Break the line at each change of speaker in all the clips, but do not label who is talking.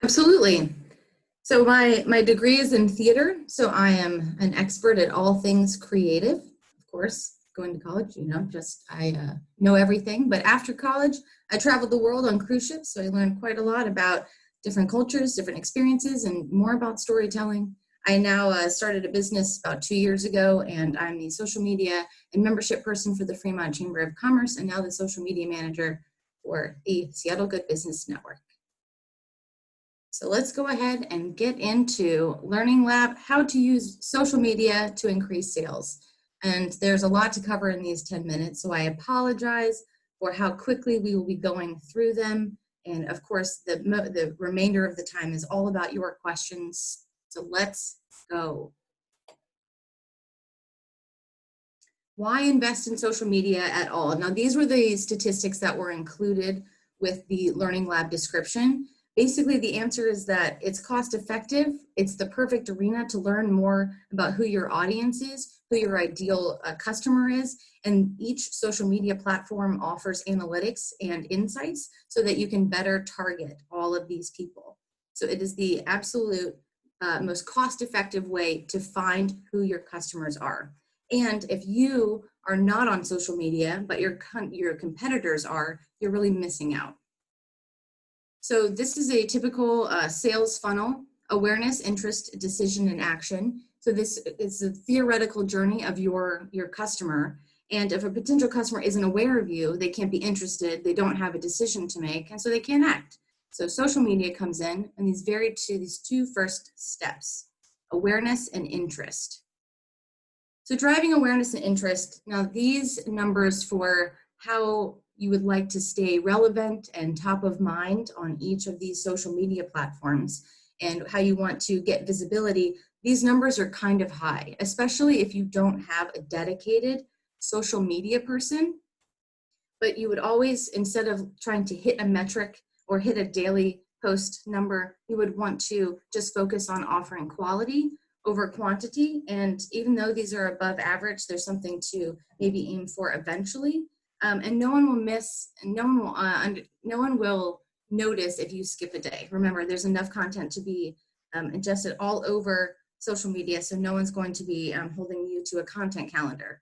Absolutely. So my degree is in theater, so I am an expert at all things creative. Of course, going to college, just I know everything. But after college, I traveled the world on cruise ships, so I learned quite a lot about different cultures, different experiences, and more about storytelling. I now started a business about 2 years ago, and I'm the social media and membership person for the Fremont Chamber of Commerce, and now the social media manager for the Seattle Good Business Network. So let's go ahead and get into Learning Lab, how to use social media to increase sales. And there's a lot to cover in these 10 minutes, so I apologize for how quickly we will be going through them. And of course, the remainder of the time is all about your questions. So let's go. Why invest in social media at all? Now, these were the statistics that were included with the Learning Lab description. Basically, the answer is that it's cost effective. It's the perfect arena to learn more about who your audience is, who your ideal customer is, and each social media platform offers analytics and insights so that you can better target all of these people. So it is the absolute most cost-effective way to find who your customers are. And if you are not on social media, but your competitors are, you're really missing out. So this is a typical sales funnel: awareness, interest, decision, and action. So this is a theoretical journey of your customer. And if a potential customer isn't aware of you, they can't be interested, they don't have a decision to make, and so they can't act. So social media comes in these two first steps: awareness and interest. So driving awareness and interest, now these numbers for how you would like to stay relevant and top of mind on each of these social media platforms and how you want to get visibility, these numbers are kind of high, especially if you don't have a dedicated social media person. But you would always, instead of trying to hit a metric or hit a daily post number, you would want to just focus on offering quality over quantity. And even though these are above average, there's something to maybe aim for eventually. And no one will miss, no one will notice if you skip a day. Remember, there's enough content to be ingested all over social media, so no one's going to be holding you to a content calendar.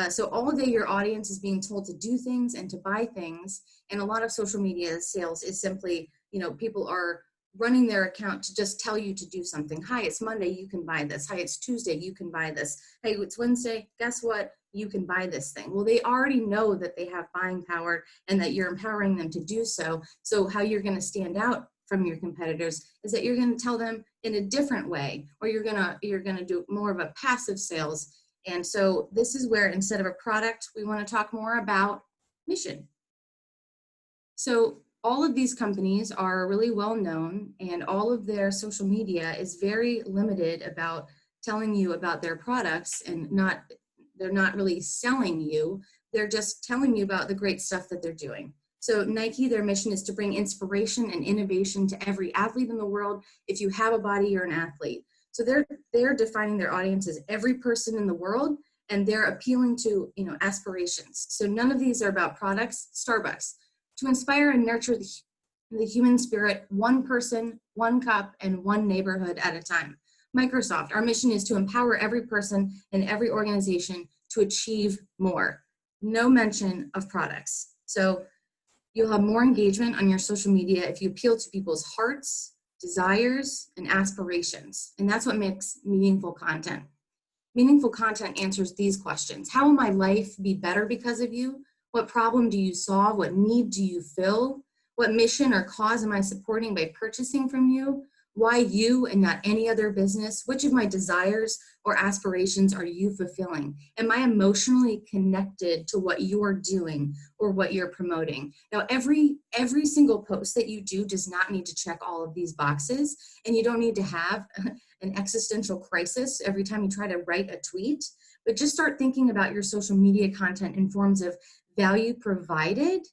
So all day your audience is being told to do things and to buy things, and a lot of social media sales is simply, people are running their account to just tell you to do something. Hi, it's Monday, you can buy this. Hi, it's Tuesday, you can buy this. Hey, it's Wednesday, guess what? You can buy this thing. Well, they already know that they have buying power and that you're empowering them to do so. So how you're going to stand out from your competitors is that you're going to tell them in a different way, or you're going to do more of a passive sales. And so this is where, instead of a product, we want to talk more about mission. So all of these companies are really well known, and all of their social media is very limited about telling you about their products, and they're not really selling you. They're just telling you about the great stuff that they're doing. So Nike, their mission is to bring inspiration and innovation to every athlete in the world. If you have a body, you're an athlete. So they're defining their audience as every person in the world, and they're appealing to aspirations. So none of these are about products. Starbucks, to inspire and nurture the human spirit, one person, one cup, and one neighborhood at a time. Microsoft, our mission is to empower every person and every organization to achieve more. No mention of products. So you'll have more engagement on your social media if you appeal to people's hearts, desires, and aspirations. And that's what makes meaningful content. Meaningful content answers these questions. How will my life be better because of you? What problem do you solve? What need do you fill? What mission or cause am I supporting by purchasing from you? Why you and not any other business? Which of my desires or aspirations are you fulfilling? Am I emotionally connected to what you're doing or what you're promoting? Now, every single post that you do does not need to check all of these boxes, and you don't need to have an existential crisis every time you try to write a tweet, but just start thinking about your social media content in forms of value provided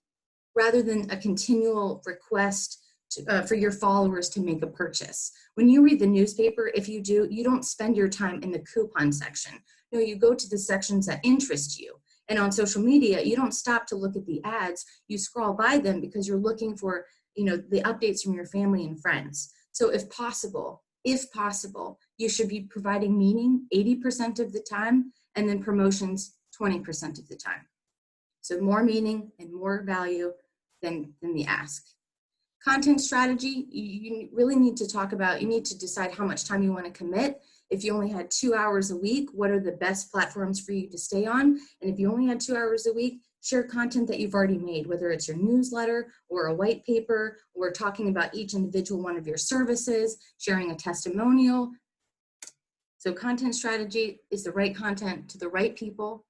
rather than a continual request for your followers to make a purchase. When you read the newspaper, if you do, you don't spend your time in the coupon section. No, you go to the sections that interest you. And on social media, you don't stop to look at the ads. You scroll by them because you're looking for, the updates from your family and friends. So if possible, you should be providing meaning 80% of the time, and then promotions 20% of the time. So more meaning and more value than the ask. Content strategy, you really need to talk about, you need to decide how much time you want to commit. If you only had 2 hours a week, what are the best platforms for you to stay on? And if you only had 2 hours a week, share content that you've already made, whether it's your newsletter or a white paper, or talking about each individual one of your services, sharing a testimonial. So content strategy is the right content to the right people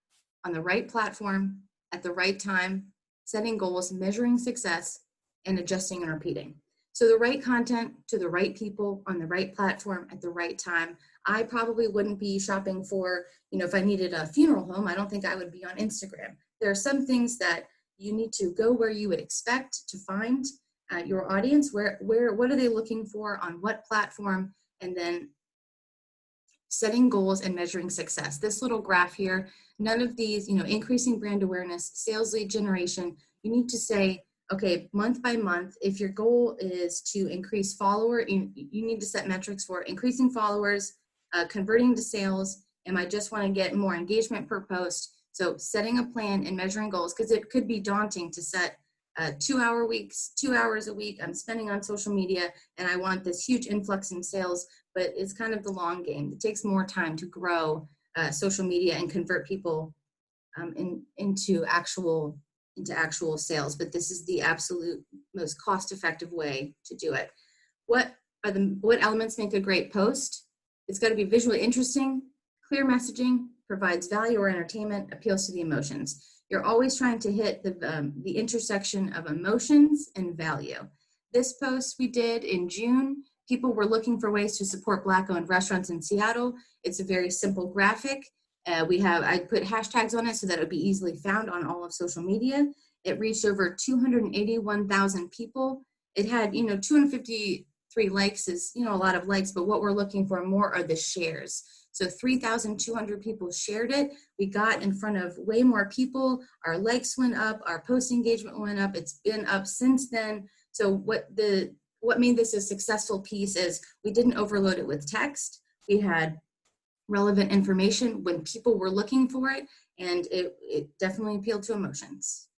on the right platform at the right time, setting goals, measuring success, and adjusting and repeating. So the right content to the right people on the right platform at the right time. I probably wouldn't be shopping for, if I needed a funeral home, I don't think I would be on Instagram. There are some things that you need to go where you would expect to find your audience, what are they looking for on what platform, and then setting goals and measuring success. This little graph here, none of these, increasing brand awareness, sales lead generation, you need to say, okay, month by month, if your goal is to increase you need to set metrics for increasing followers, converting to sales, and I just want to get more engagement per post. So setting a plan and measuring goals, because it could be daunting to set 2 hours a week I'm spending on social media, and I want this huge influx in sales, but it's kind of the long game. It takes more time to grow social media and convert people into actual sales, but this is the absolute most cost-effective way to do it. What elements make a great post? It's got to be visually interesting, clear messaging, provides value or entertainment, appeals to the emotions. You're always trying to hit the intersection of emotions and value. This post we did in June, people were looking for ways to support Black-owned restaurants in Seattle. It's a very simple graphic. I put hashtags on it so that it would be easily found on all of social media. It reached over 281,000 people. It had, 253 likes is, a lot of likes, but what we're looking for more are the shares. So 3,200 people shared it. We got in front of way more people. Our likes went up, our post engagement went up. It's been up since then. So what made this a successful piece is we didn't overload it with text. We had relevant information when people were looking for it, and it definitely appealed to emotions.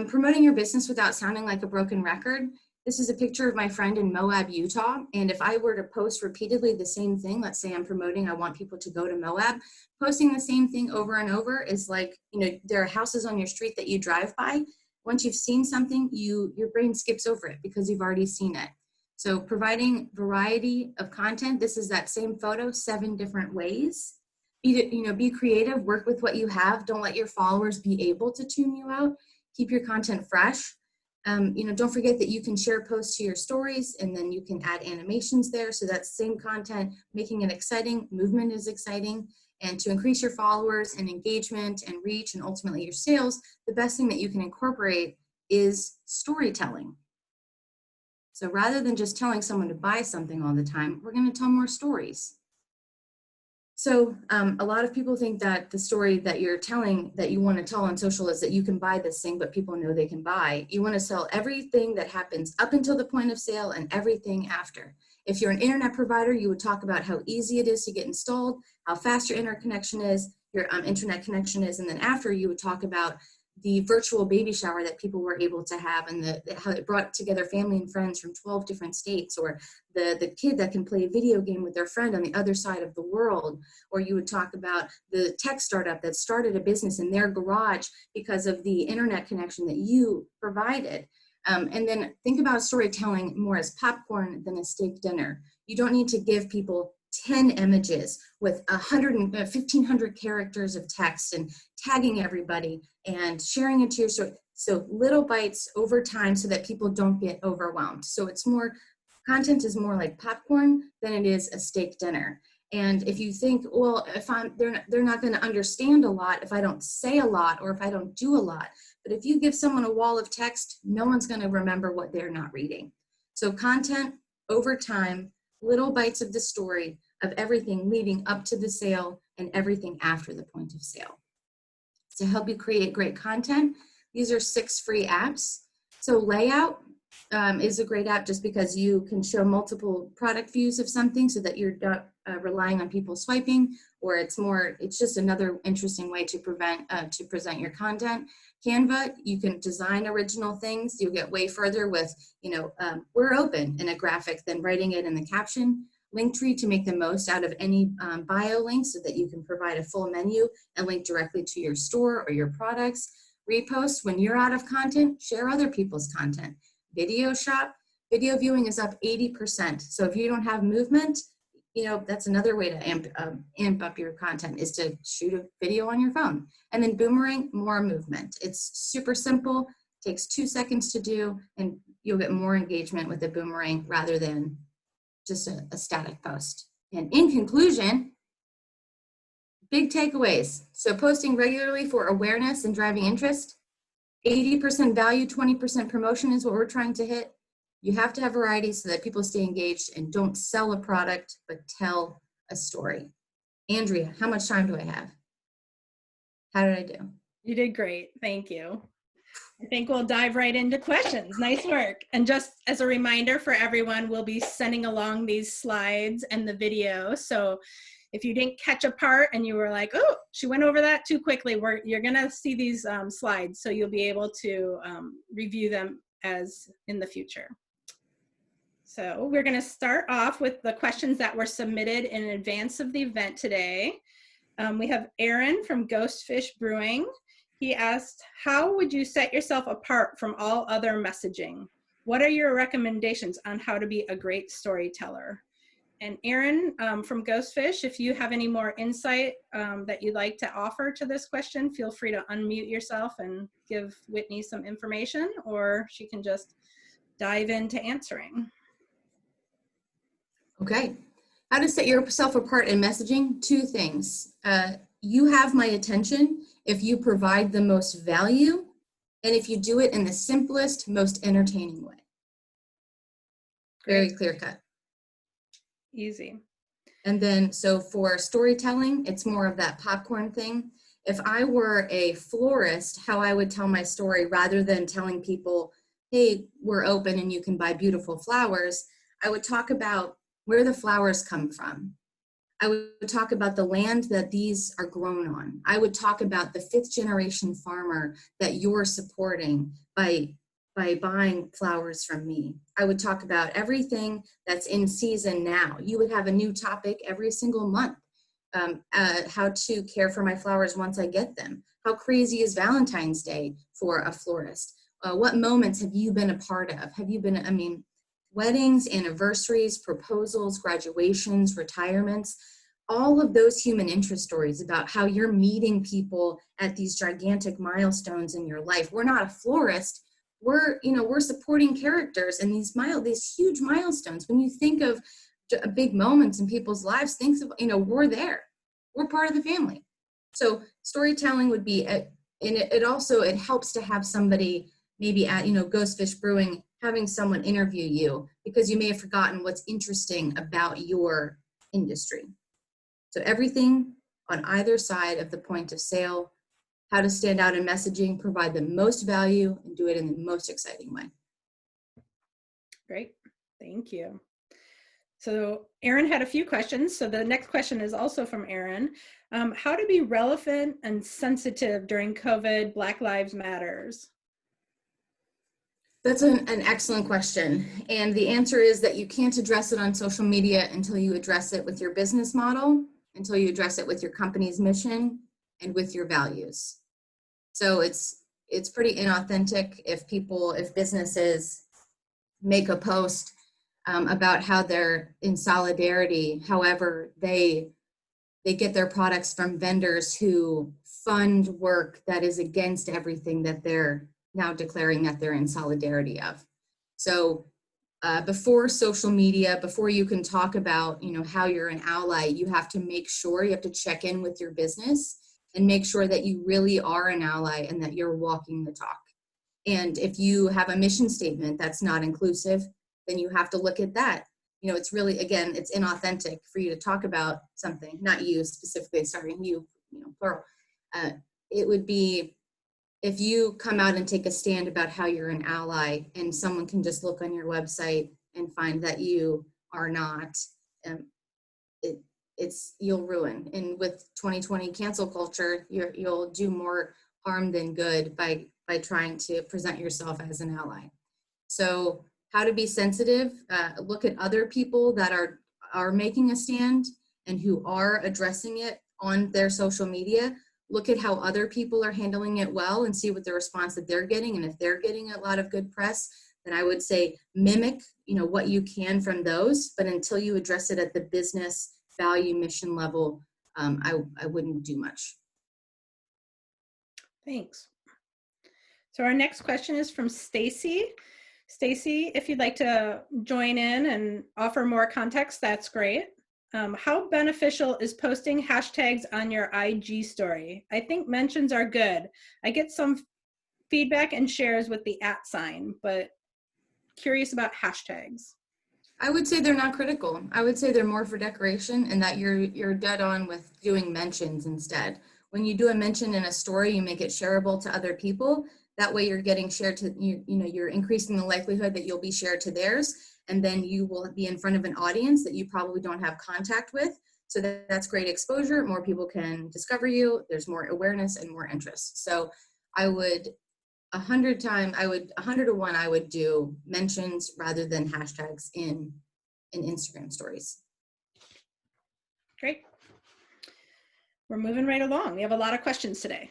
Promoting your business without sounding like a broken record. This is a picture of my friend in Moab, Utah, and if I were to post repeatedly the same thing, let's say I'm promoting, I want people to go to Moab, posting the same thing over and over is like, there are houses on your street that you drive by. Once you've seen something, your brain skips over it because you've already seen it. So providing variety of content, this is that same photo, 7 different ways. Be creative, work with what you have. Don't let your followers be able to tune you out. Keep your content fresh. Don't forget that you can share posts to your stories, and then you can add animations there. So that's same content, making it exciting. Movement is exciting. And to increase your followers and engagement and reach and ultimately your sales, the best thing that you can incorporate is storytelling. So rather than just telling someone to buy something all the time, we're going to tell more stories. So a lot of people think that the story that you're telling that you want to tell on social is that you can buy this thing, but people know they can buy. You want to sell everything that happens up until the point of sale and everything after. If you're an internet provider, you would talk about how easy it is to get installed, how fast your internet connection is, and then after you would talk about the virtual baby shower that people were able to have, and how it brought together family and friends from 12 different states, or the kid that can play a video game with their friend on the other side of the world. Or you would talk about the tech startup that started a business in their garage because of the internet connection that you provided. And then think about storytelling more as popcorn than a steak dinner. You don't need to give people 10 images with 1,500 characters of text and tagging everybody and sharing it to your story. So little bites over time so that people don't get overwhelmed. So content is more like popcorn than it is a steak dinner. And if you think, well, they're not going to understand a lot if I don't say a lot or if I don't do a lot. But if you give someone a wall of text, no one's going to remember what they're not reading. So content over time, little bites of the story of everything leading up to the sale and everything after the point of sale. To help you create great content, these are 6 free apps. So Layout, is a great app just because you can show multiple product views of something so that you're not relying on people swiping, or it's just another interesting way to present your content. Canva, you can design original things. You'll get way further with, we're open in a graphic than writing it in the caption. Linktree to make the most out of any bio link so that you can provide a full menu and link directly to your store or your products. Repost, when you're out of content, share other people's content. Video shop, video viewing is up 80%. So if you don't have movement, that's another way to amp up your content, is to shoot a video on your phone. And then Boomerang, more movement. It's super simple, takes 2 seconds to do, and you'll get more engagement with the Boomerang rather than just a static post. And in conclusion, big takeaways. So posting regularly for awareness and driving interest, 80% value, 20% promotion is what we're trying to hit. You have to have variety so that people stay engaged and don't sell a product, but tell a story. Andrea, how much time do I have? How did I do?
You did great. Thank you. I think we'll dive right into questions. Nice work. And just as a reminder for everyone, we'll be sending along these slides and the video. So if you didn't catch a part and you were like, oh, she went over that too quickly, you're going to see these slides. So you'll be able to review them as in the future. So we're going to start off with the questions that were submitted in advance of the event today. We have Aaron from Ghostfish Brewing. He asked, how would you set yourself apart from all other messaging? What are your recommendations on how to be a great storyteller? And Aaron from Ghostfish, if you have any more insight that you'd like to offer to this question, feel free to unmute yourself and give Whitney some information, or she can just dive into answering.
Okay. How to set yourself apart in messaging? 2 things. You have my attention if you provide the most value and if you do it in the simplest, most entertaining way. Very clear cut.
Easy.
And then, so for storytelling, it's more of that popcorn thing. If I were a florist, how I would tell my story, rather than telling people, hey, we're open and you can buy beautiful flowers, I would talk about where the flowers come from. I would talk about the land that these are grown on. I would talk about the 5th generation farmer that you're supporting by buying flowers from me. I would talk about everything that's in season now. You would have a new topic every single month. How to care for my flowers once I get them. How crazy is Valentine's Day for a florist? What moments have you been a part of? Have you been, weddings, anniversaries, proposals, graduations, retirements, all of those human interest stories about how you're meeting people at these gigantic milestones in your life. We're not a florist. We're supporting characters in these huge milestones. When you think of big moments in people's lives, think of, we're there. We're part of the family. So storytelling would be, and it helps to have somebody maybe at, Ghostfish Brewing, having someone interview you because you may have forgotten what's interesting about your industry. So everything on either side of the point of sale, how to stand out in messaging, provide the most value, and do it in the most exciting way.
Great, thank you. So Aaron had a few questions. So the next question is also from Aaron. How to be relevant and sensitive during COVID, Black Lives Matters?
That's an excellent question. And the answer is that you can't address it on social media until you address it with your business model, until you address it with your company's mission and with your values. So it's pretty inauthentic if businesses make a post about how they're in solidarity. However, they get their products from vendors who fund work that is against everything that they're now declaring that they're in solidarity of. So before social media, before you can talk about, how you're an ally, you have to check in with your business and make sure that you really are an ally and that you're walking the talk. And if you have a mission statement that's not inclusive, then you have to look at that. It's really, again, it's inauthentic for you to talk about something, not you specifically, sorry, you, plural. It if you come out and take a stand about how you're an ally and someone can just look on your website and find that you are not, um, you'll ruin. And with 2020 cancel culture, you'll do more harm than good by trying to present yourself as an ally. So how to be sensitive, look at other people that are making a stand and who are addressing it on their social media. Look at how other people are handling it well and see what the response that they're getting. And if they're getting a lot of good press, then I would say mimic, what you can from those. But until you address it at the business value mission level, I wouldn't do much.
Thanks. So our next question is from Stacy. Stacy, if you'd like to join in and offer more context, that's great. How beneficial is posting hashtags on your IG story? I think mentions are good. I get some feedback and shares with the @ sign, but curious about hashtags.
I would say they're not critical. I would say they're more for decoration, and that you're dead on with doing mentions instead. When you do a mention in a story, you make it shareable to other people. That way you're getting shared to, you're increasing the likelihood that you'll be shared to theirs, and then you will be in front of an audience that you probably don't have contact with. So that's great exposure. More people can discover you. There's more awareness and more interest. So I would 100 to 1, I would do mentions rather than hashtags in Instagram stories.
Great. We're moving right along. We have a lot of questions today.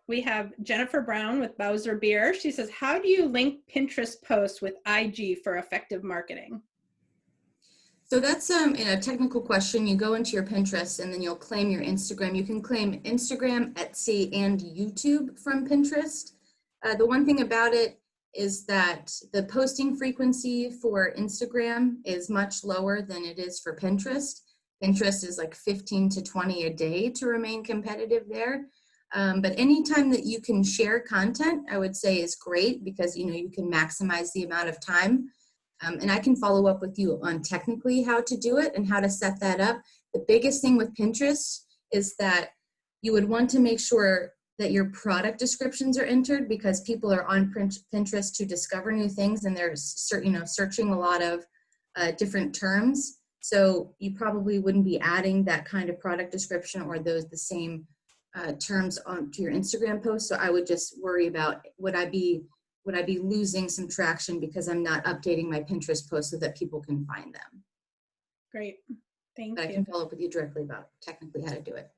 We have Jennifer Brown with Bowser Beer. She says, how do you link Pinterest posts with IG for effective marketing?
So that's a technical question. You go into your Pinterest and then you'll claim your Instagram. You can claim Instagram, Etsy, and YouTube from Pinterest. The one thing about it is that the posting frequency for Instagram is much lower than it is for Pinterest. Pinterest is like 15 to 20 a day to remain competitive there. But anytime that you can share content, I would say is great because you can maximize the amount of time. And I can follow up with you on technically how to do it and how to set that up. The biggest thing with Pinterest is that you would want to make sure that your product descriptions are entered because people are on Pinterest to discover new things and they're searching a lot of different terms. So you probably wouldn't be adding that kind of product description or the same terms onto your Instagram post. So I would just worry about would I be losing some traction because I'm not updating my Pinterest posts so that people can find them.
Great, thank
but
you.
I can follow up with you directly about technically how to do it.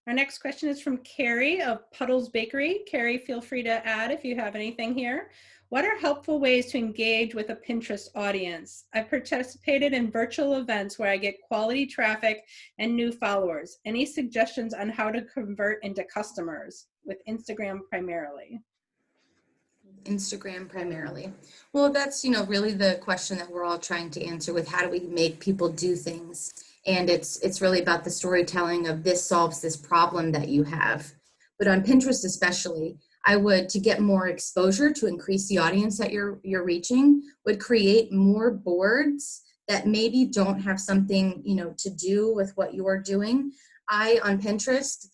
Our next question is from Carrie of Puddles Bakery. Carrie, feel free to add if you have anything here. What are helpful ways to engage with a Pinterest audience? I've participated in virtual events where I get quality traffic and new followers. Any suggestions on how to convert into customers with Instagram primarily?
Instagram primarily. Well, that's, really the question that we're all trying to answer with how do we make people do things? And it's really about the storytelling of this solves this problem that you have. But on Pinterest especially, I would, to get more exposure, to increase the audience that you're reaching, would create more boards that maybe don't have something, to do with what you're doing. On Pinterest,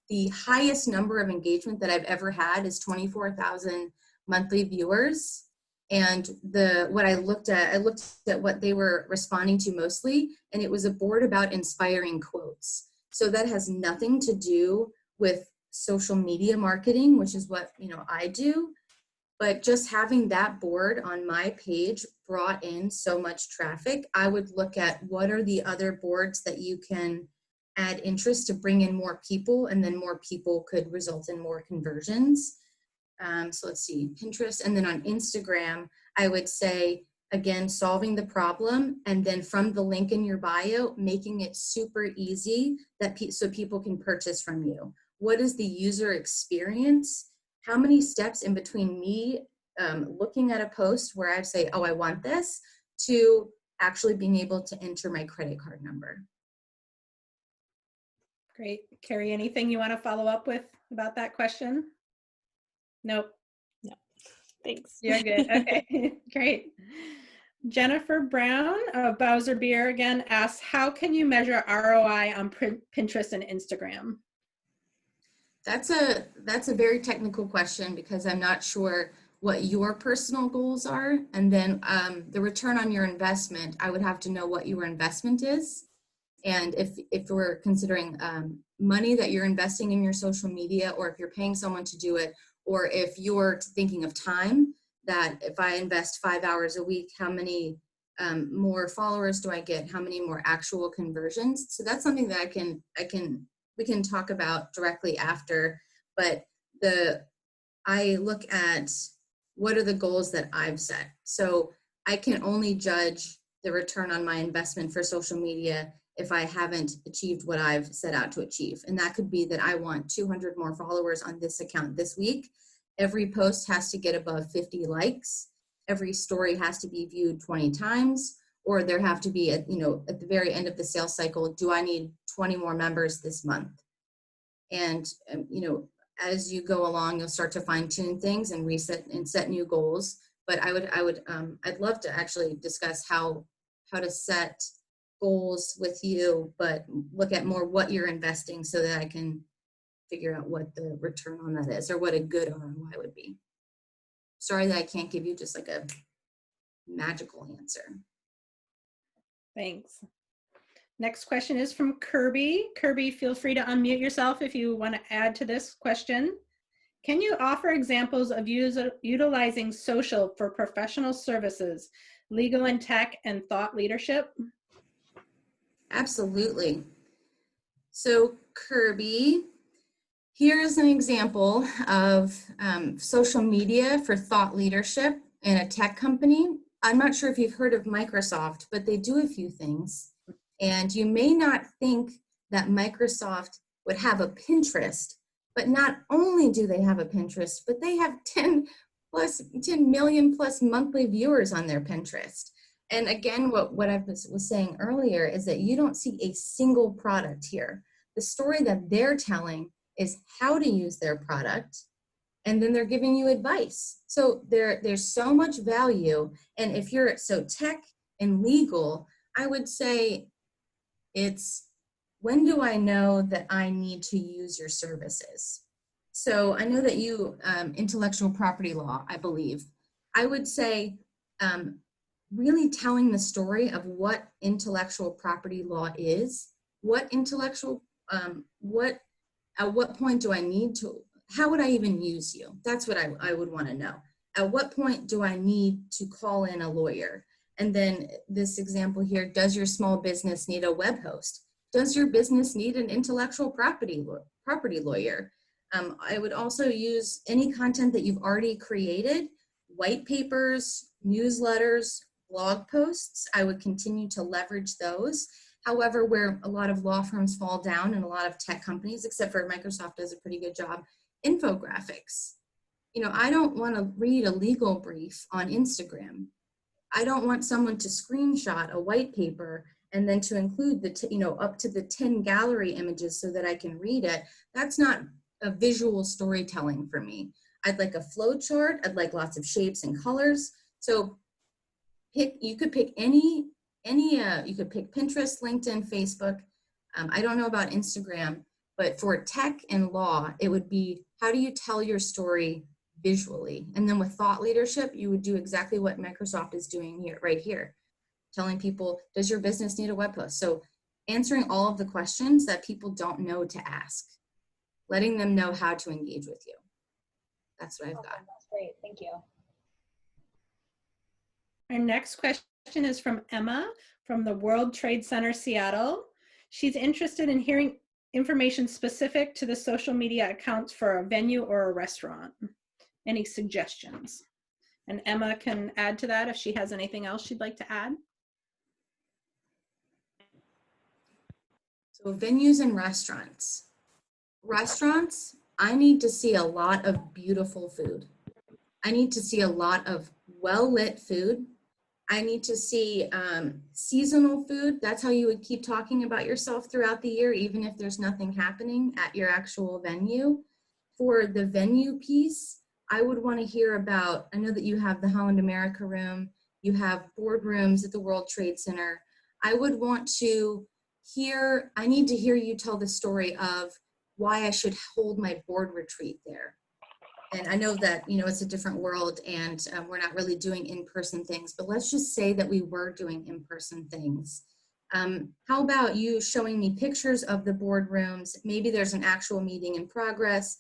the highest number of engagement that I've ever had is 24,000 monthly viewers. And what I looked at what they were responding to mostly, and it was a board about inspiring quotes. So that has nothing to do with social media marketing, which is what, I do. But just having that board on my page brought in so much traffic. I would look at what are the other boards that you can add interest to bring in more people, and then more people could result in more conversions. So let's see, Pinterest. And then on Instagram, I would say, again, solving the problem. And then from the link in your bio, making it super easy so people can purchase from you. What is the user experience? How many steps in between me looking at a post where I say, oh, I want this, to actually being able to enter my credit card number?
Great. Carrie, anything you want to follow up with about that question? Nope.
No. Thanks.
You're good. Okay, great. Jennifer Brown of Bowser Beer again asks, how can you measure ROI on Pinterest and Instagram?
That's a very technical question because I'm not sure what your personal goals are. And then the return on your investment, I would have to know what your investment is. And if we're considering money that you're investing in your social media, or if you're paying someone to do it, or if you're thinking of time, that if I invest 5 hours a week, how many more followers do I get? How many more actual conversions? So that's something that we can talk about directly after. But I look at what are the goals that I've set. So I can only judge the return on my investment for social media if I haven't achieved what I've set out to achieve. And that could be that I want 200 more followers on this account this week. Every post has to get above 50 likes. Every story has to be viewed 20 times, or there have to be, at the very end of the sales cycle, do I need 20 more members this month? And, as you go along, you'll start to fine tune things and reset and set new goals. But I'd love to actually discuss how to set goals with you, but look at more what you're investing so that I can figure out what the return on that is, or what a good ROI would be. Sorry that I can't give you just like a magical answer.
Thanks. Next question is from Kirby. Kirby, feel free to unmute yourself if you want to add to this question. Can you offer examples of utilizing social for professional services, legal and tech, and thought leadership?
Absolutely. So Kirby, here's an example of social media for thought leadership in a tech company. I'm not sure if you've heard of Microsoft, but they do a few things. And you may not think that Microsoft would have a Pinterest, but not only do they have a Pinterest, but they have 10 million plus monthly viewers on their Pinterest. And again, what I was saying earlier is that you don't see a single product here. The story that they're telling is how to use their product, and then they're giving you advice. So there's so much value. And if you're tech and legal, I would say it's, when do I know that I need to use your services? So I know that you, intellectual property law, I believe. I would say really telling the story of what intellectual property law is, at what point do I need to, how would I even use you? That's what I would want to know. At what point do I need to call in a lawyer? And then this example here, does your small business need a web host? Does your business need an intellectual property lawyer? I would also use any content that you've already created, white papers, newsletters, blog posts. I would continue to leverage those. However, where a lot of law firms fall down and a lot of tech companies, except for Microsoft does a pretty good job, infographics. I don't want to read a legal brief on Instagram. I don't want someone to screenshot a white paper and then to include the, up to the 10 gallery images so that I can read it. That's not a visual storytelling for me. I'd like a flow chart. I'd like lots of shapes and colors. So you could pick you could pick Pinterest, LinkedIn, Facebook. I don't know about Instagram, but for tech and law, it would be, how do you tell your story visually? And then with thought leadership, you would do exactly what Microsoft is doing right here, telling people, does your business need a web host? So answering all of the questions that people don't know to ask, letting them know how to engage with you. That's what I've got.
That's great, thank you.
Our next question is from Emma from the World Trade Center, Seattle. She's interested in hearing information specific to the social media accounts for a venue or a restaurant. Any suggestions? And Emma can add to that if she has anything else she'd like to add.
So venues and restaurants. Restaurants, I need to see a lot of beautiful food. I need to see a lot of well-lit food. I need to see seasonal food. That's how you would keep talking about yourself throughout the year, even if there's nothing happening at your actual venue. For the venue piece, I would want to hear about, I know that you have the Holland America Room, you have boardrooms at the World Trade Center. I would want to I need to hear you tell the story of why I should hold my board retreat there. And I know that, you know, it's a different world and we're not really doing in-person things, but let's just say that we were doing in-person things. How about you showing me pictures of the boardrooms? Maybe there's an actual meeting in progress.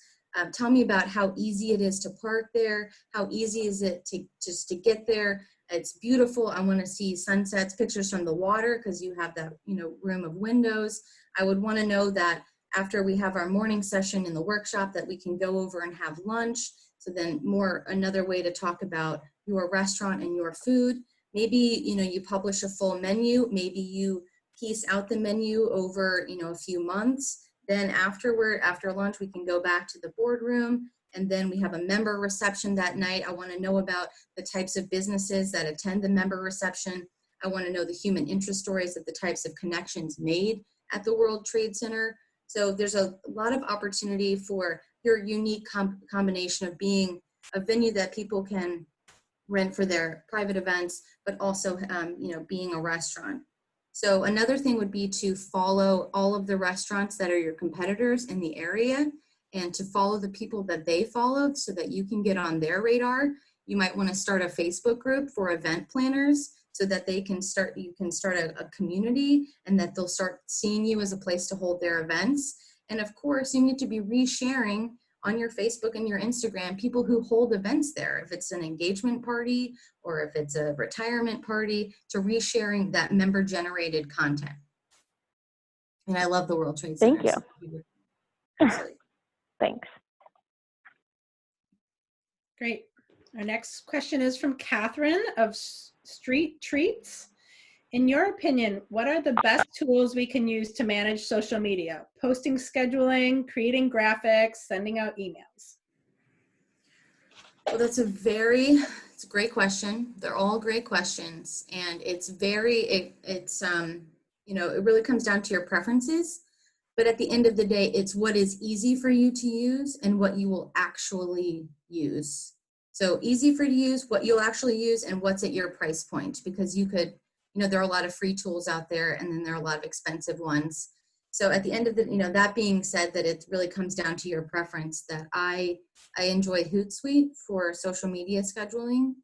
Tell me about how easy it is to park there. How easy is it to just to get there? It's beautiful. I want to see sunsets, pictures from the water, because you have that, you know, room of windows. I would want to know that after we have our morning session in the workshop that we can go over and have lunch. So then another way to talk about your restaurant and your food. Maybe, you know, you publish a full menu. Maybe you piece out the menu over, you know, a few months. Then after lunch, we can go back to the boardroom, and then we have a member reception that night. I want to know about the types of businesses that attend the member reception. I want to know the human interest stories of the types of connections made at the World Trade Center. So there's a lot of opportunity for your unique combination of being a venue that people can rent for their private events, but also, you know, being a restaurant. So another thing would be to follow all of the restaurants that are your competitors in the area and to follow the people that they followed so that you can get on their radar. You might want to start a Facebook group for event planners so that you can start a community and that they'll start seeing you as a place to hold their events. And of course, you need to be resharing on your Facebook and your Instagram people who hold events there. If it's an engagement party or if it's a retirement party, to resharing that member generated content. And I love the World Trade Center.
Thank you. Thanks.
Great. Our next question is from Catherine of Street Treats. In your opinion, what are the best tools we can use to manage social media? Posting, scheduling, creating graphics, sending out emails?
Well, it's a great question. They're all great questions. And it's you know, it really comes down to your preferences. But at the end of the day, it's what is easy for you to use and what you will actually use. So easy for you to use, what you'll actually use, and what's at your price point. Because you could, you know, there are a lot of free tools out there, and then there are a lot of expensive ones. So at the end of the, you know, that being said, that it really comes down to your preference. That I enjoy Hootsuite for social media scheduling,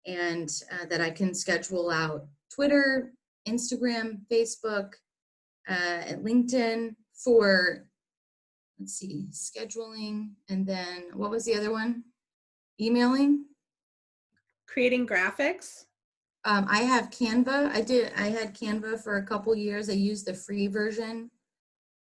and that I can schedule out Twitter, Instagram, Facebook, LinkedIn for, let's see, scheduling, and then what was the other one? Emailing.
Creating graphics.
I have Canva. I had Canva for a couple years. I used the free version.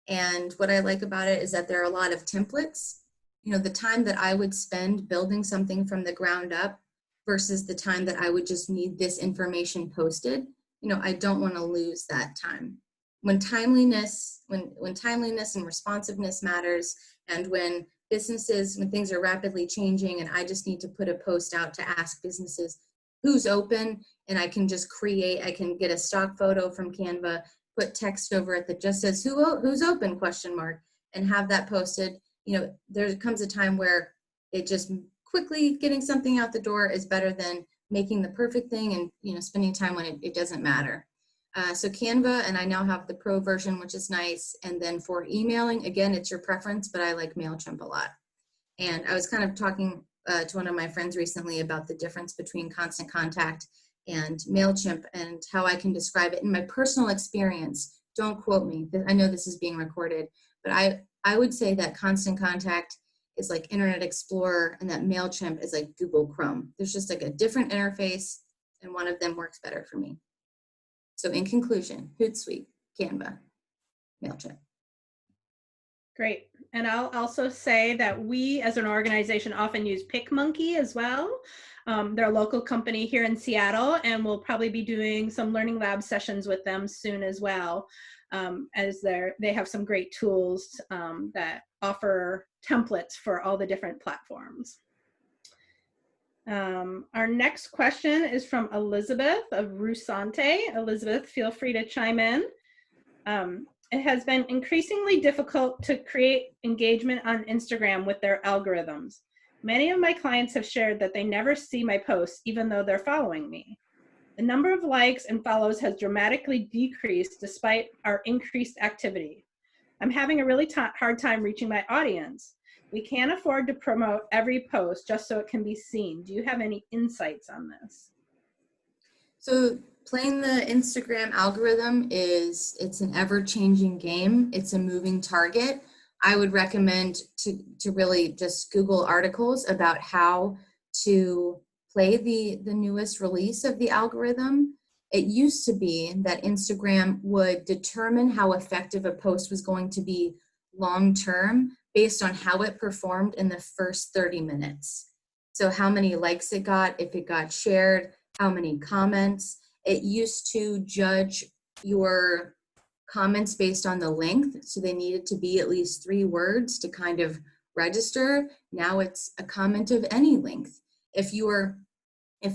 And what I like about it is that there are a lot of templates. You know, the time that I would spend building something from the ground up versus the time that I would just need this information posted, you know, I don't want to lose that time. When timeliness and responsiveness matters, and when things are rapidly changing and I just need to put a post out to ask businesses who's open, and I can get a stock photo from Canva, put text over it that just says who's open ? And have that posted. You know, there comes a time where it just quickly getting something out the door is better than making the perfect thing and, you know, spending time when it doesn't matter. So Canva, and I now have the pro version, which is nice. And then for emailing, again, it's your preference, but I like MailChimp a lot. And I was kind of talking to one of my friends recently about the difference between Constant Contact and MailChimp and how I can describe it in my personal experience. Don't quote me. I know this is being recorded, but I would say that Constant Contact is like Internet Explorer and that MailChimp is like Google Chrome. There's just like a different interface, and one of them works better for me. So in conclusion, Hootsuite, Canva, MailChimp.
Great. And I'll also say that we as an organization often use Picmonkey as well. They're a local company here in Seattle, and we'll probably be doing some learning lab sessions with them soon as well, as they have some great tools that offer templates for all the different platforms. Our next question is from Elizabeth of Rusante. Elizabeth, feel free to chime in. It has been increasingly difficult to create engagement on Instagram with their algorithms. Many of my clients have shared that they never see my posts, even though they're following me. The number of likes and follows has dramatically decreased despite our increased activity. I'm having a really hard time reaching my audience. We can't afford to promote every post just so it can be seen. Do you have any insights on this?
So playing the Instagram algorithm it's an ever-changing game. It's a moving target. I would recommend to really just Google articles about how to play the newest release of the algorithm. It used to be that Instagram would determine how effective a post was going to be long-term based on how it performed in the first 30 minutes. So how many likes it got, if it got shared, how many comments. It used to judge your comments based on the length. So they needed to be at least 3 words to kind of register. Now it's a comment of any length. If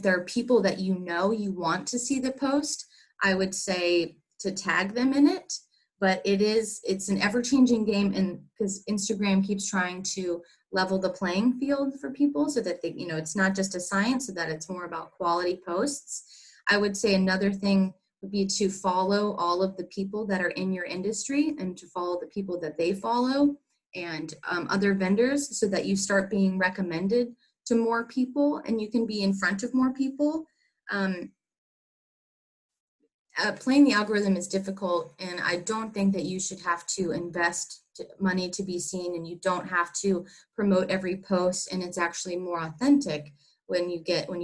there are people that you know you want to see the post, I would say to tag them in it. But it's an ever-changing game, and because Instagram keeps trying to level the playing field for people so that they, it's not just a science, so that it's more about quality posts. I would say another thing would be to follow all of the people that are in your industry and to follow the people that they follow and other vendors so that you start being recommended to more people and you can be in front of more people. Playing the algorithm is difficult, and I don't think that you should have to invest money to be seen, and you don't have to promote every post, and it's actually more authentic when you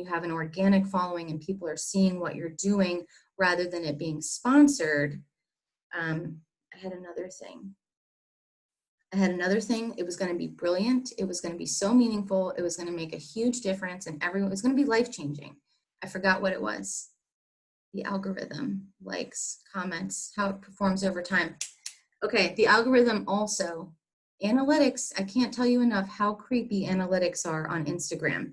have an organic following and people are seeing what you're doing rather than it being sponsored. I had another thing. It was going to be brilliant. It was going to be so meaningful. It was going to make a huge difference, and everyone, it was going to be life-changing. I forgot what it was. The algorithm, likes, comments, how it performs over time. Okay, the algorithm also, analytics, I can't tell you enough how creepy analytics are on Instagram.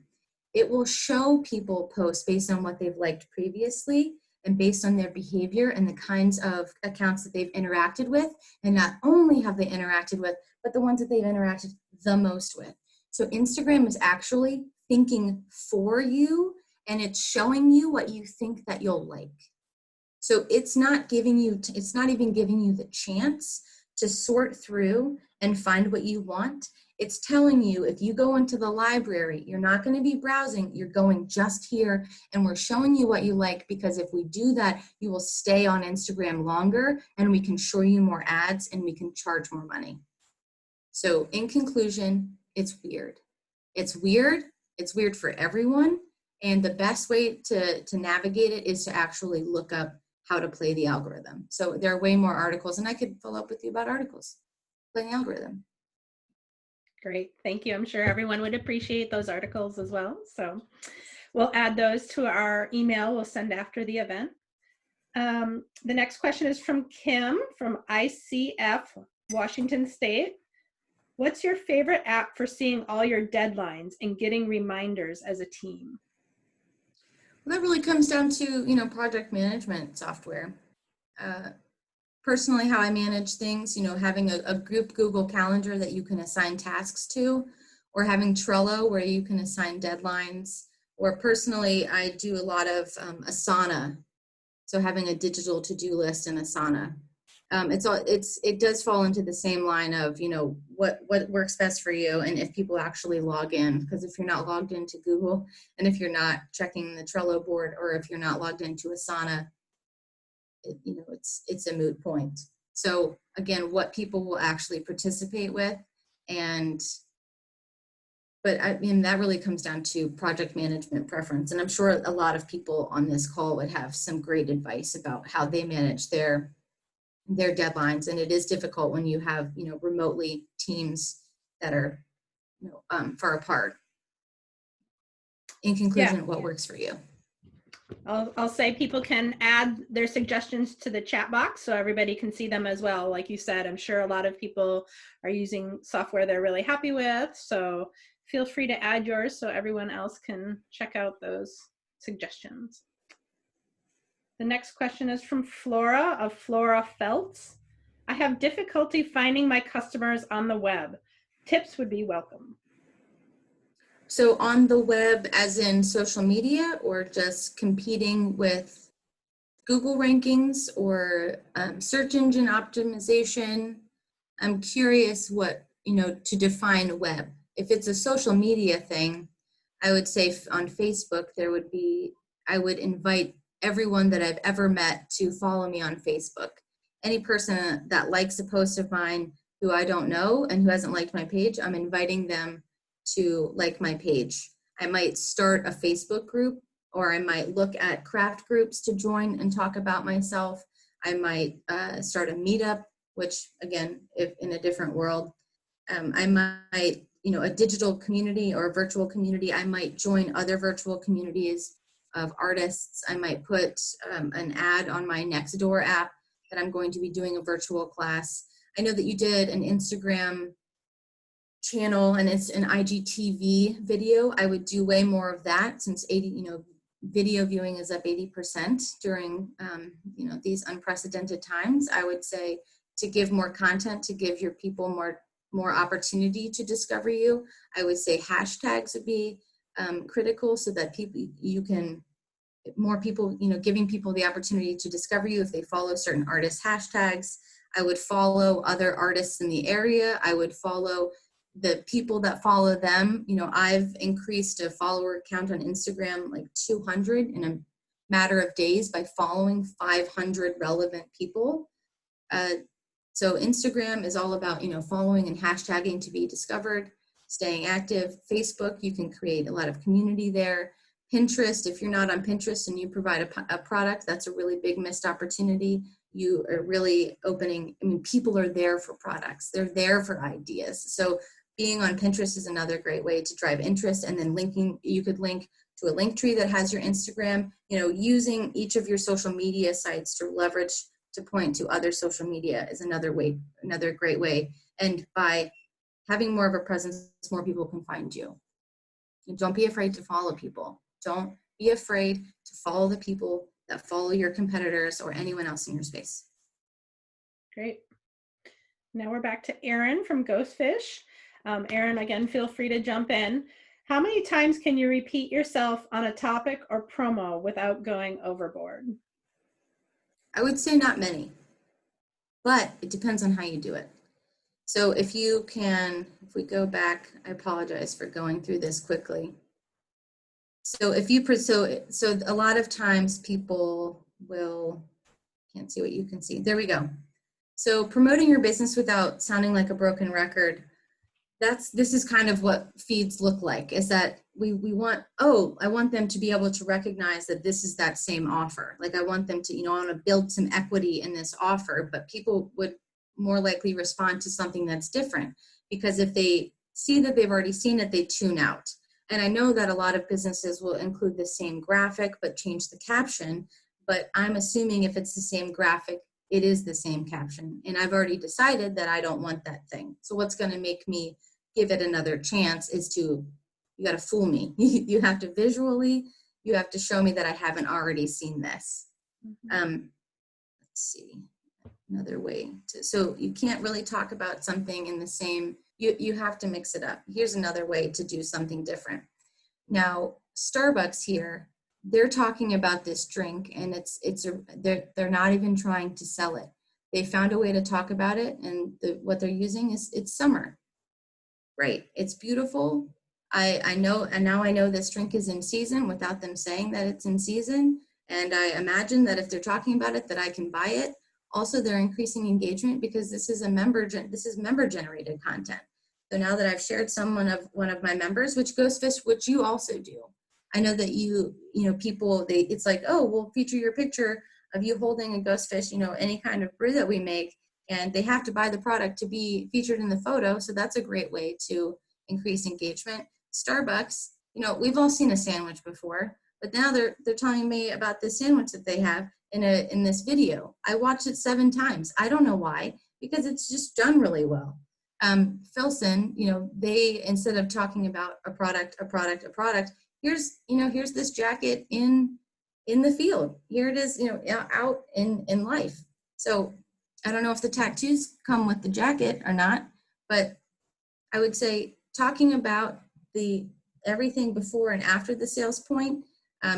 It will show people posts based on what they've liked previously and based on their behavior and the kinds of accounts that they've interacted with. And not only have they interacted with, but the ones that they've interacted the most with. So Instagram is actually thinking for you, and it's showing you what you think that you'll like. So it's not even giving you the chance to sort through and find what you want. It's telling you if you go into the library, you're not going to be browsing, you're going just here, and we're showing you what you like, because if we do that, you will stay on Instagram longer and we can show you more ads and we can charge more money. So in conclusion, it's weird. It's weird. It's weird for everyone. And the best way to navigate it is to actually look up how to play the algorithm. So there are way more articles, and I could follow up with you about articles, playing the algorithm.
Great, thank you. I'm sure everyone would appreciate those articles as well. So we'll add those to our email we'll send after the event. The next question is from Kim from ICF, Washington State. What's your favorite app for seeing all your deadlines and getting reminders as a team?
Well, that really comes down to, project management software. Personally, how I manage things, having a group Google Calendar that you can assign tasks to, or having Trello where you can assign deadlines, or personally, I do a lot of Asana. So having a digital to-do list in Asana. It does fall into the same line of, what works best for you, and if people actually log in, because if you're not logged into Google, and if you're not checking the Trello board, or if you're not logged into Asana, it's a moot point. So again, what people will actually participate with, but that really comes down to project management preference. And I'm sure a lot of people on this call would have some great advice about how they manage their deadlines. And it is difficult when you have, remotely teams that are, far apart. In conclusion, what works for you?
I'll say people can add their suggestions to the chat box so everybody can see them as well. Like you said, I'm sure a lot of people are using software they're really happy with. So feel free to add yours so everyone else can check out those suggestions. The next question is from Flora of Flora Feltz. I have difficulty finding my customers on the web. Tips would be welcome.
So on the web, as in social media, or just competing with Google rankings, or search engine optimization? I'm curious what, to define web. If it's a social media thing, I would say on Facebook, I would invite everyone that I've ever met to follow me on Facebook. Any person that likes a post of mine who I don't know and who hasn't liked my page, I'm inviting them to like my page. I might start a Facebook group, or I might look at craft groups to join and talk about myself. I might start a meetup, which again, if in a different world, I might, a digital community or a virtual community, I might join other virtual communities of artists. I might put an ad on my Nextdoor app that I'm going to be doing a virtual class. I know that you did an Instagram channel and it's an IGTV video. I would do way more of that, since video viewing is up 80% during these unprecedented times. I would say to give more content, to give your people more opportunity to discover you. I would say hashtags would be critical, so that more people, giving people the opportunity to discover you if they follow certain artists' hashtags. I would follow other artists in the area. I would follow the people that follow them. I've increased a follower count on Instagram like 200 in a matter of days by following 500 relevant people. So Instagram is all about, following and hashtagging to be discovered, staying active. Facebook, you can create a lot of community there. Pinterest, if you're not on Pinterest and you provide a product, that's a really big missed opportunity. You are really opening, people are there for products. They're there for ideas. So being on Pinterest is another great way to drive interest. And then you could link to a link tree that has your Instagram, using each of your social media sites to leverage, to point to other social media is another great way. And by having more of a presence, more people can find you. And don't be afraid to follow people. Don't be afraid to follow the people that follow your competitors or anyone else in your space.
Great. Now we're back to Erin from Ghostfish. Erin, again, feel free to jump in. How many times can you repeat yourself on a topic or promo without going overboard?
I would say not many, but it depends on how you do it. So if we go back, I apologize for going through this quickly. So so a lot of times people can't see what you can see. There we go. So promoting your business without sounding like a broken record, this is kind of what feeds look like, is that I want them to be able to recognize that this is that same offer. Like I want them to, I want to build some equity in this offer, but people would more likely respond to something that's different, because if they see that they've already seen it, they tune out. And I know that a lot of businesses will include the same graphic, but change the caption. But I'm assuming if it's the same graphic, it is the same caption. And I've already decided that I don't want that thing. So what's going to make me give it another chance is you got to fool me. You have to show me that I haven't already seen this.
Mm-hmm.
Let's see, another way so you can't really talk about something in the same, you have to mix it up. Here's another way to do something different. Now, Starbucks here, they're talking about this drink, and they're not even trying to sell it. They found a way to talk about it, and what they're using is, it's summer. Great, it's beautiful. I know, and now I know this drink is in season without them saying that it's in season. And I imagine that if they're talking about it, that I can buy it. Also, they're increasing engagement because this is member generated content. So now that I've shared one of my members, which Ghostfish, which you also do, I know that people, it's like, oh, we'll feature your picture of you holding a Ghostfish, any kind of brew that we make, and they have to buy the product to be featured in the photo. So that's a great way to increase engagement. Starbucks, we've all seen a sandwich before, but now they're telling me about this sandwich that they have in this video. I watched it 7 times. I don't know why, because it's just done really well. Filson, they, instead of talking about a product, here's this jacket in the field. Here it is, out in life. So I don't know if the tattoos come with the jacket or not, but I would say talking about everything before and after the sales point,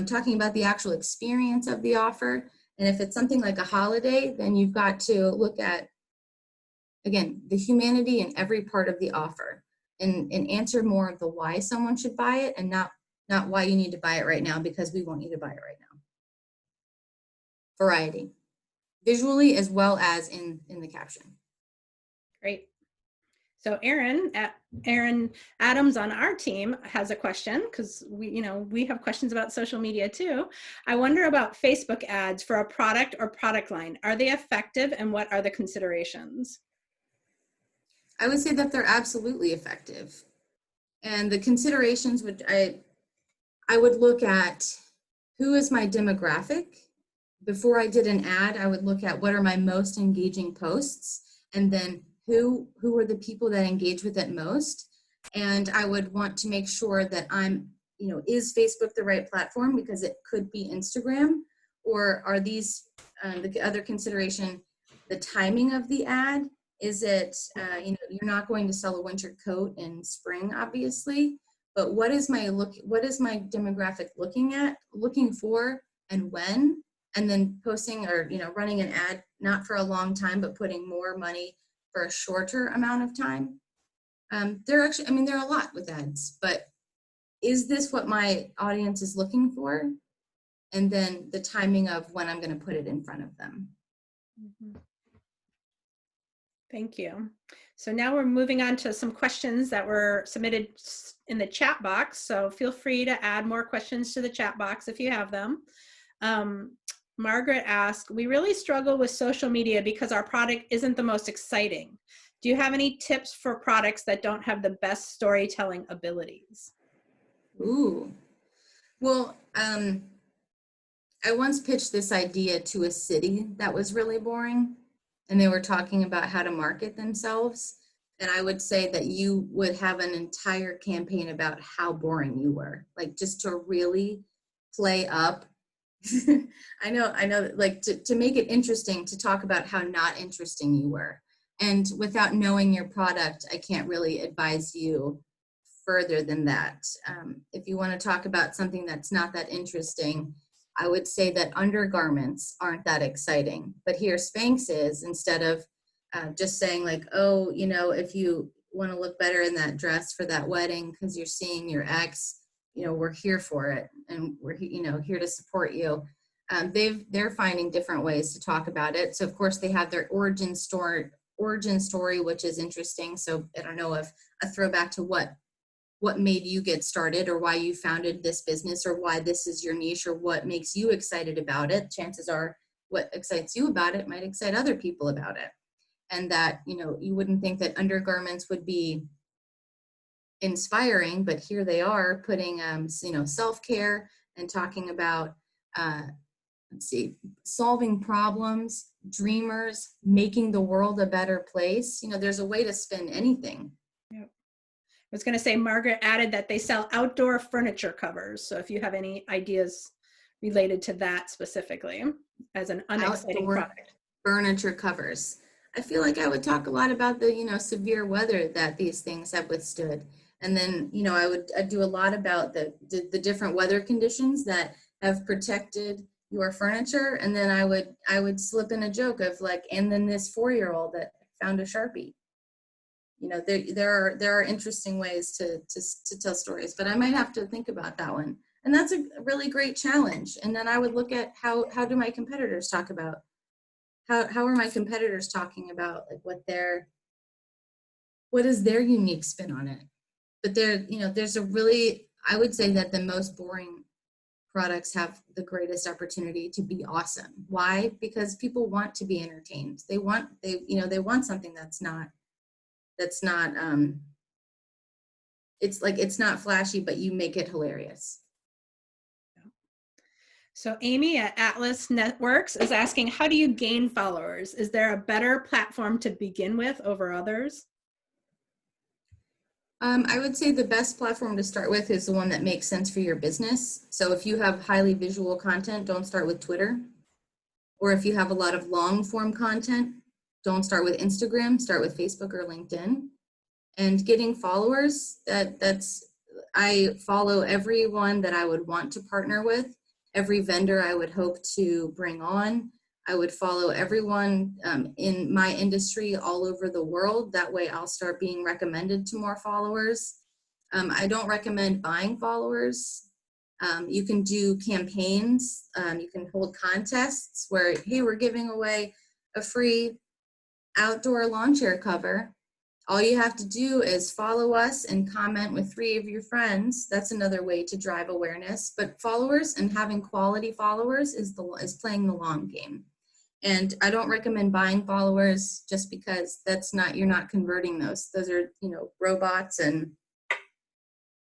talking about the actual experience of the offer. And if it's something like a holiday, then you've got to look at again, the humanity in every part of the offer, and answer more of the why someone should buy it, and not why you need to buy it right now because we want you to buy it right now. Variety, visually as well as in the caption.
Great. So Aaron Adams on our team has a question, because we have questions about social media too. I wonder about Facebook ads for a product or product line. Are they effective, and what are the considerations?
I would say that they're absolutely effective. And the considerations I would look at, who is my demographic? Before I did an ad, I would look at what are my most engaging posts, and then who are the people that engage with it most. And I would want to make sure that I'm, is Facebook the right platform, because it could be Instagram, or are these, the other consideration, the timing of the ad. Is it, you're not going to sell a winter coat in spring, obviously, but what is my demographic looking for, and when? And then posting or, running an ad, not for a long time, but putting more money for a shorter amount of time. There are a lot with ads, but is this what my audience is looking for? And then the timing of when I'm going to put it in front of them.
Mm-hmm. Thank you. So now we're moving on to some questions that were submitted in the chat box. So feel free to add more questions to the chat box if you have them. Margaret asked, we really struggle with social media because our product isn't the most exciting. Do you have any tips for products that don't have the best storytelling abilities?
Ooh, well, I once pitched this idea to a city that was really boring, and they were talking about how to market themselves. And I would say that you would have an entire campaign about how boring you were, like just to really play up. I know, like to make it interesting, to talk about how not interesting you were. And without knowing your product, I can't really advise you further than that. If you want to talk about something that's not that interesting, I would say that undergarments aren't that exciting. But here Spanx is, instead of just saying like, oh, if you want to look better in that dress for that wedding because you're seeing your ex, we're here for it, and we're here to support you. They're finding different ways to talk about it. So of course they have their origin story, which is interesting. So I don't know, if a throwback to what made you get started, or why you founded this business, or why this is your niche, or what makes you excited about it. Chances are what excites you about it might excite other people about it. And that, you wouldn't think that undergarments would be inspiring, but here they are putting, self-care and talking about, solving problems, dreamers, making the world a better place. There's a way to spin anything.
Yep. I was going to say, Margaret added that they sell outdoor furniture covers. So if you have any ideas related to that specifically as an unexciting
Outdoor
product.
Furniture covers. I feel like I would talk a lot about the, severe weather that these things have withstood. And then, I'd do a lot about the different weather conditions that have protected your furniture. And then I would slip in a joke of like, and then this 4-year-old that found a Sharpie. There are interesting ways to tell stories, but I might have to think about that one. And that's a really great challenge. And then I would look at how do my competitors talk about, how are my competitors talking about, like what is their unique spin on it? But there's I would say that the most boring products have the greatest opportunity to be awesome. Why? Because people want to be entertained. They want something that's not it's not flashy, but you make it hilarious.
So Amy at Atlas Networks is asking, how do you gain followers? Is there a better platform to begin with over others?
I would say the best platform to start with is the one that makes sense for your business. So if you have highly visual content, don't start with Twitter. Or if you have a lot of long form content, don't start with Instagram, start with Facebook or LinkedIn. And getting followers, I follow everyone that I would want to partner with, every vendor I would hope to bring on. I would follow everyone in my industry all over the world. That way I'll start being recommended to more followers. I don't recommend buying followers. You can do campaigns. You can hold contests where, hey, we're giving away a free outdoor lawn chair cover. All you have to do is follow us and comment with 3 of your friends. That's another way to drive awareness. But followers and having quality followers is playing the long game. And I don't recommend buying followers just because you're not converting those. Those are, robots, and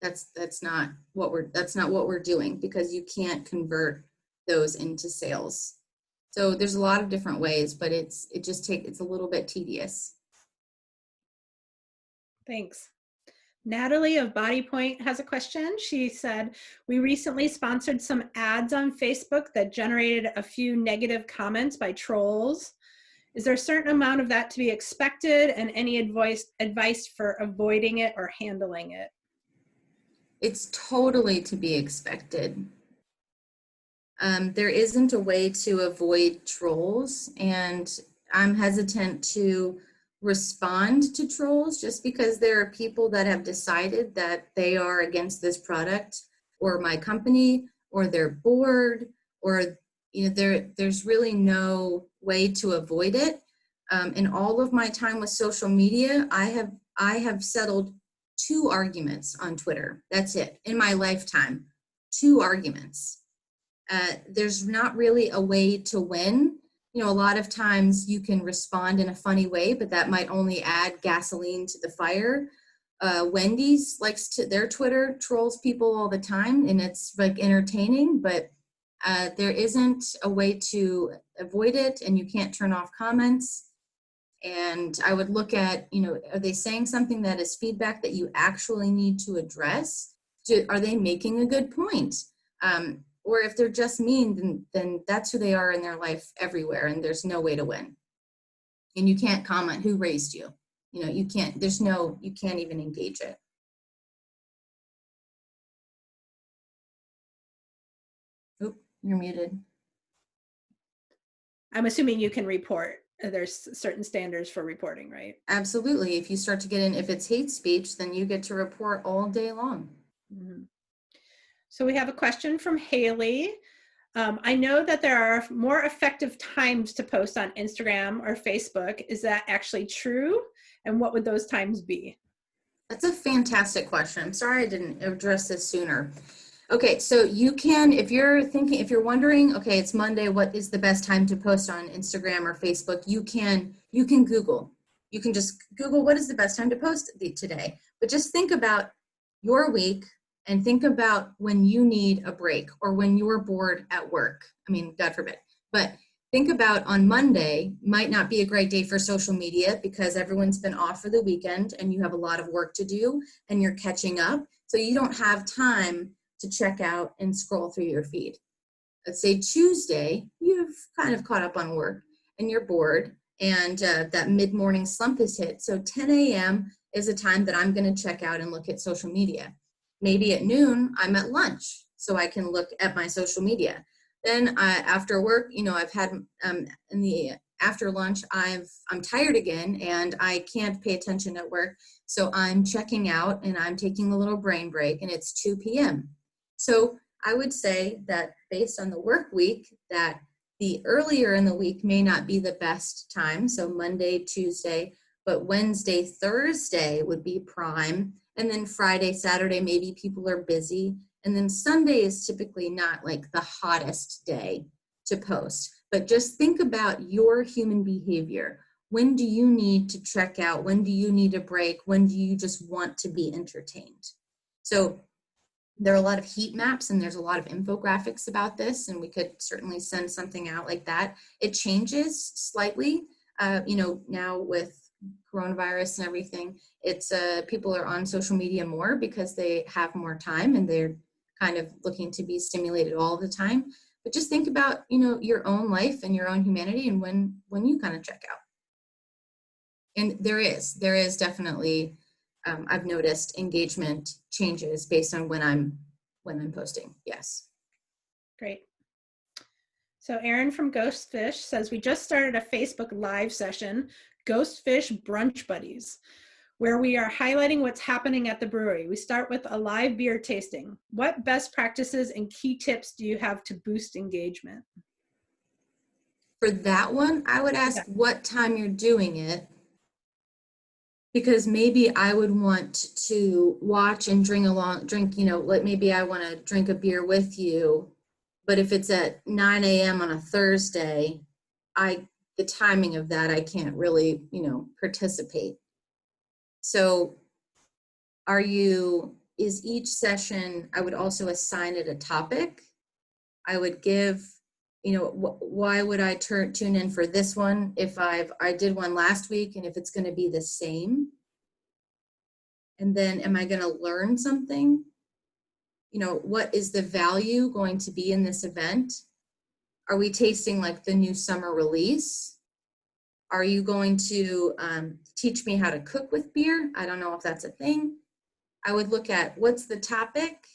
that's not what we're doing, because you can't convert those into sales. So there's a lot of different ways, but it's a little bit tedious.
Thanks. Natalie of Body Point has a question. She said, we recently sponsored some ads on Facebook that generated a few negative comments by trolls. Is there a certain amount of that to be expected, and any advice for avoiding it or handling it?
It's totally to be expected. There isn't a way to avoid trolls, and I'm hesitant to respond to trolls just because there are people that have decided that they are against this product or my company or their board, or there's really no way to avoid it. In all of my time with social media, I have settled 2 arguments on Twitter. That's it. In my lifetime, 2 arguments. There's not really a way to win. A lot of times you can respond in a funny way, but that might only add gasoline to the fire. Wendy's their Twitter trolls people all the time, and it's like entertaining, but there isn't a way to avoid it, and you can't turn off comments. And I would look at, are they saying something that is feedback that you actually need to address? Are they making a good point? Or if they're just mean, then that's who they are in their life everywhere, and there's no way to win. And you can't comment who raised you. You can't even engage it. Oop, you're muted.
I'm assuming you can report. There's certain standards for reporting, right?
Absolutely. If you start to get in, if it's hate speech, then you get to report all day long.
Mm-hmm. So we have a question from Haley. I know that there are more effective times to post on Instagram or Facebook. Is that actually true? And what would those times be?
That's a fantastic question. I'm sorry I didn't address this sooner. Okay, so you can, if you're wondering, okay, it's Monday, what is the best time to post on Instagram or Facebook? You can Google. You can just Google what is the best time to post today. But just think about your week and think about when you need a break or when you're bored at work. I mean, God forbid. But think about on Monday might not be a great day for social media because everyone's been off for the weekend and you have a lot of work to do and you're catching up. So you don't have time to check out and scroll through your feed. Let's say Tuesday, you've kind of caught up on work and you're bored and that mid-morning slump is hit. So 10 a.m. is a time that I'm going to check out and look at social media. Maybe at noon, I'm at lunch, so I can look at my social media. Then after work, I've had in the after lunch, I'm tired again and I can't pay attention at work. So I'm checking out and I'm taking a little brain break and it's 2 p.m. So I would say that based on the work week, that the earlier in the week may not be the best time. So Monday, Tuesday, but Wednesday, Thursday would be prime. And then Friday, Saturday, maybe people are busy. And then Sunday is typically not like the hottest day to post. But just think about your human behavior. When do you need to check out? When do you need a break? When do you just want to be entertained? So there are a lot of heat maps and there's a lot of infographics about this, and we could certainly send something out like that. It changes slightly, now with coronavirus and everything. It's people are on social media more because they have more time and they're kind of looking to be stimulated all the time. But just think about, your own life and your own humanity and when you kind of check out. And there is definitely, I've noticed engagement changes based on when I'm posting. Yes.
Great. So Erin from Ghostfish says, we just started a Facebook Live session, Ghostfish Brunch Buddies, where we are highlighting what's happening at the brewery. We start with a live beer tasting. What best practices and key tips do you have to boost engagement?
For that one, I would ask what time you're doing it, because maybe I would want to watch and drink, you know, like maybe I want to drink a beer with you, but if it's at 9 a.m. on a Thursday, the timing of that, I can't really, you know, participate. So is each session, I would also assign it a topic. I would give, you know, why would I tune in for this one if I did one last week and if it's going to be the same? And then am I going to learn something? You know, what is the value going to be in this event? Are we tasting like the new summer release? Are you going to teach me how to cook with beer? I don't know if that's a thing. I would look at what's the topic?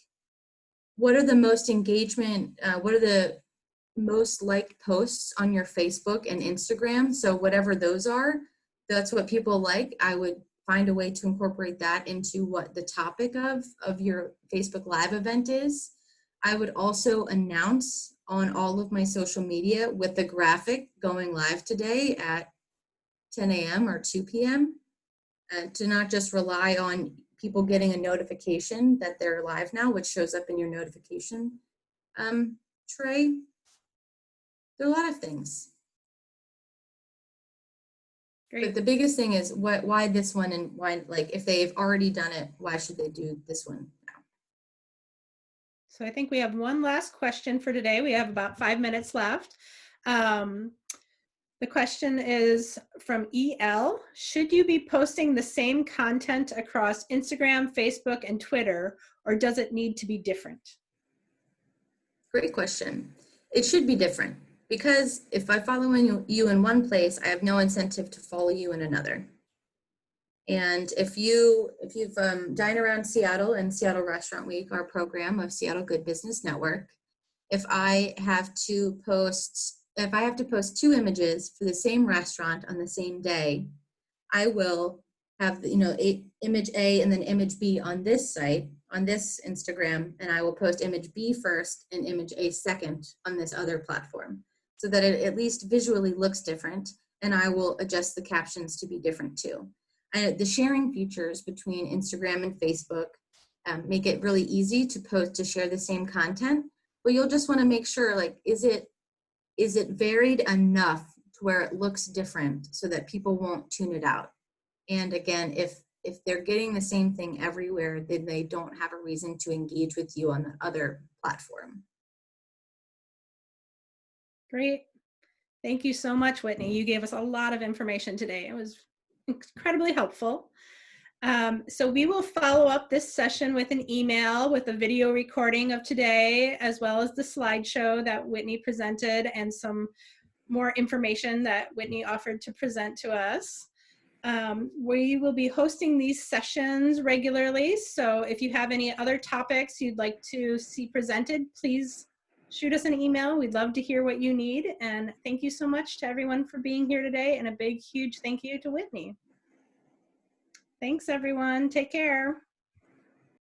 What are the most engagement? What are the most liked posts on your Facebook and Instagram? So whatever those are, that's what people like. I would find a way to incorporate that into what the topic of your Facebook Live event is. I would also announce on all of my social media with the graphic going live today at 10 a.m. or 2 p.m. To not just rely on people getting a notification that they're live now, which shows up in your notification tray. There are a lot of things.
Great.
But the biggest thing is why this one, and why, like, if they've already done it, why should they do this one now?
So I think we have one last question for today. We have about 5 minutes left. The question is from EL. Should you be posting the same content across Instagram, Facebook, and Twitter, or does it need to be different?
Great question. It should be different, because if I follow you in one place, I have no incentive to follow you in another. And if you've dined around Seattle and Seattle Restaurant Week, our program of Seattle Good Business Network, if I have to post 2 images for the same restaurant on the same day, I will have, you know, image A and then image B on this site, on this Instagram, and I will post image B first and image A second on this other platform, so that it at least visually looks different, and I will adjust the captions to be different too. The sharing features between Instagram and Facebook make it really easy to share the same content, but you'll just want to make sure, like, is it varied enough to where it looks different so that people won't tune it out? And again, if they're getting the same thing everywhere, then they don't have a reason to engage with you on the other platform.
Great. Thank you so much, Whitney. You gave us a lot of information today. It was incredibly helpful. So we will follow up this session with an email with a video recording of today, as well as the slideshow that Whitney presented and some more information that Whitney offered to present to us. We will be hosting these sessions regularly, so if you have any other topics you'd like to see presented, please shoot us an email. We'd love to hear what you need. And thank you so much to everyone for being here today, and a big, huge thank you to Whitney. Thanks, everyone. Take care.